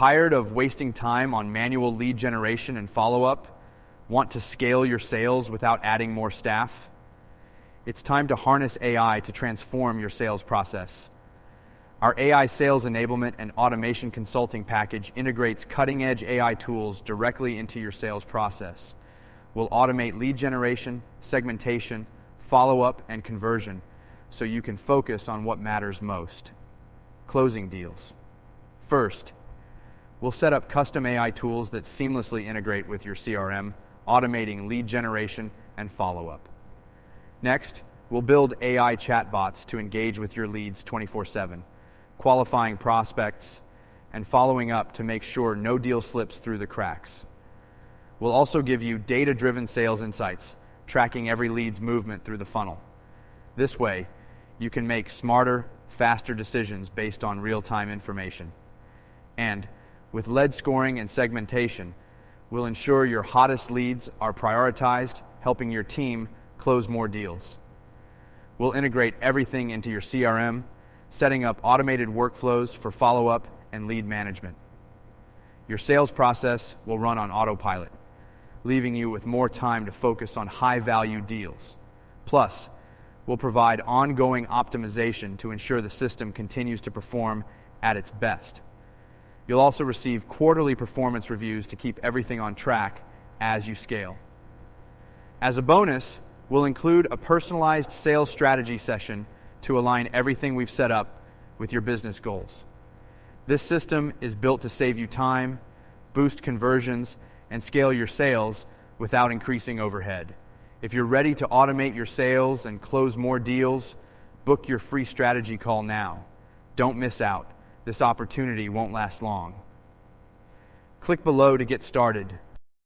Tired of wasting time on manual lead generation and follow-up? Want to scale your sales without adding more staff? It's time to harness AI to transform your sales process. Our AI sales enablement and automation consulting package integrates cutting-edge AI tools directly into your sales process. We'll automate lead generation, segmentation, follow-up, and conversion so you can focus on what matters most: closing deals. First, we'll set up custom AI tools that seamlessly integrate with your CRM, automating lead generation and follow-up. Next, we'll build AI chatbots to engage with your leads 24/7, qualifying prospects and following up to make sure no deal slips through the cracks. We'll also give you data-driven sales insights, tracking every lead's movement through the funnel. This way, you can make smarter, faster decisions based on real-time information. And with lead scoring and segmentation, we'll ensure your hottest leads are prioritized, helping your team close more deals. We'll integrate everything into your CRM, setting up automated workflows for follow-up and lead management. Your sales process will run on autopilot, leaving you with more time to focus on high-value deals. Plus, we'll provide ongoing optimization to ensure the system continues to perform at its best. You'll also receive quarterly performance reviews to keep everything on track as you scale. As a bonus, we'll include a personalized sales strategy session to align everything we've set up with your business goals. This system is built to save you time, boost conversions, and scale your sales without increasing overhead. If you're ready to automate your sales and close more deals, book your free strategy call now. Don't miss out. This opportunity won't last long. Click below to get started.